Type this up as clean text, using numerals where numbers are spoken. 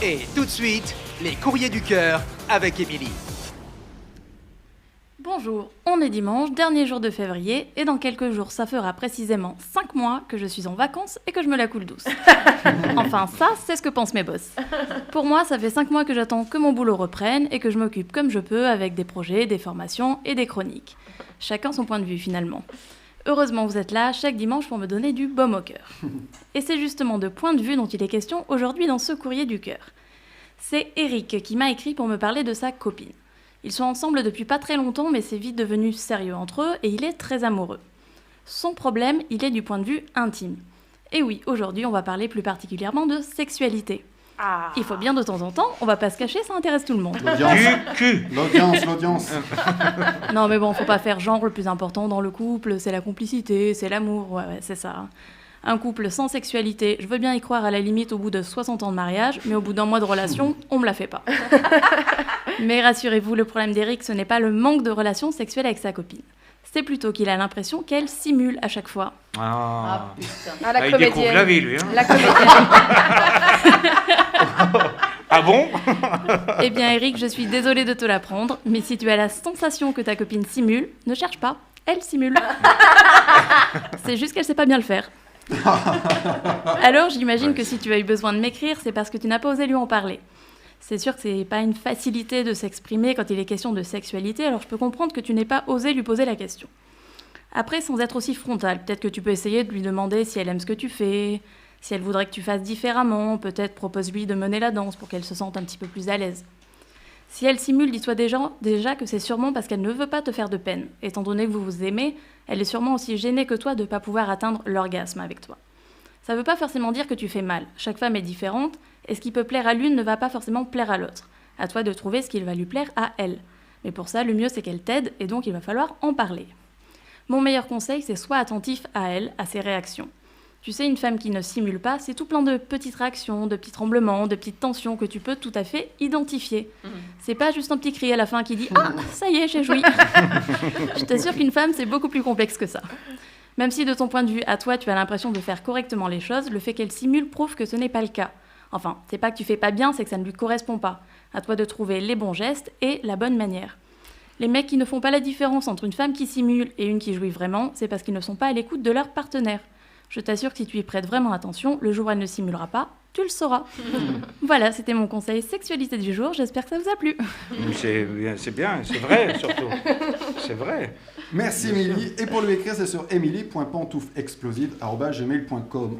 Et tout de suite, les courriers du cœur avec Émilie. Bonjour, on est dimanche, dernier jour de février, et dans quelques jours, ça fera précisément 5 mois que je suis en vacances et que je me la coule douce. Enfin, ça, c'est ce que pensent mes boss. Pour moi, ça fait 5 mois que j'attends que mon boulot reprenne et que je m'occupe comme je peux avec des projets, des formations et des chroniques. Chacun son point de vue, finalement. Heureusement, vous êtes là chaque dimanche pour me donner du baume au cœur. Et c'est justement de point de vue dont il est question aujourd'hui dans ce courrier du cœur. C'est Eric qui m'a écrit pour me parler de sa copine. Ils sont ensemble depuis pas très longtemps, mais c'est vite devenu sérieux entre eux et il est très amoureux. Son problème, il est du point de vue intime. Et oui, aujourd'hui, on va parler plus particulièrement de sexualité. Il faut bien de temps en temps, on va pas se cacher, ça intéresse tout le monde. L'audience. Non mais bon, faut pas faire genre le plus important dans le couple, c'est la complicité, c'est l'amour, ouais, c'est ça. Un couple sans sexualité, je veux bien y croire à la limite au bout de 60 ans de mariage, mais au bout d'un mois de relation, on me la fait pas. Mais rassurez-vous, le problème d'Eric, ce n'est pas le manque de relations sexuelles avec sa copine. C'est plutôt qu'il a l'impression qu'elle simule à chaque fois. Ah putain. Ah, la Il découvre comédienne. la vie, lui. Hein. La comédienne. Ah bon? Eh bien Eric, je suis désolée de te l'apprendre, mais si tu as la sensation que ta copine simule, ne cherche pas, elle simule. C'est juste qu'elle sait pas bien le faire. Alors j'imagine que si tu as eu besoin de m'écrire, c'est parce que tu n'as pas osé lui en parler. C'est sûr que c'est pas une facilité de s'exprimer quand il est question de sexualité, alors je peux comprendre que tu n'aies pas osé lui poser la question. Après, sans être aussi frontal, peut-être que tu peux essayer de lui demander si elle aime ce que tu fais, si elle voudrait que tu fasses différemment, peut-être propose-lui de mener la danse pour qu'elle se sente un petit peu plus à l'aise. Si elle simule, dis-toi déjà que c'est sûrement parce qu'elle ne veut pas te faire de peine. Étant donné que vous vous aimez, elle est sûrement aussi gênée que toi de ne pas pouvoir atteindre l'orgasme avec toi. Ça ne veut pas forcément dire que tu fais mal. Chaque femme est différente, et ce qui peut plaire à l'une ne va pas forcément plaire à l'autre. À toi de trouver ce qui va lui plaire à elle. Mais pour ça, le mieux c'est qu'elle t'aide, et donc il va falloir en parler. Mon meilleur conseil, c'est sois attentif à elle, à ses réactions. Tu sais, une femme qui ne simule pas, c'est tout plein de petites réactions, de petits tremblements, de petites tensions que tu peux tout à fait identifier. C'est pas juste un petit cri à la fin qui dit « Ah, ça y est, j'ai joui !» Je t'assure qu'une femme, c'est beaucoup plus complexe que ça. Même si de ton point de vue, à toi, tu as l'impression de faire correctement les choses, le fait qu'elle simule prouve que ce n'est pas le cas. Enfin, c'est pas que tu fais pas bien, c'est que ça ne lui correspond pas. À toi de trouver les bons gestes et la bonne manière. Les mecs qui ne font pas la différence entre une femme qui simule et une qui jouit vraiment, c'est parce qu'ils ne sont pas à l'écoute de leur partenaire. Je t'assure que si tu y prêtes vraiment attention, le jour où elle ne simulera pas, tu le sauras. Voilà, c'était mon conseil sexualité du jour, j'espère que ça vous a plu. C'est bien, c'est vrai surtout. C'est vrai. Merci Émilie. Et pour lui écrire, c'est sur emily.pantouflexplosive@gmail.com.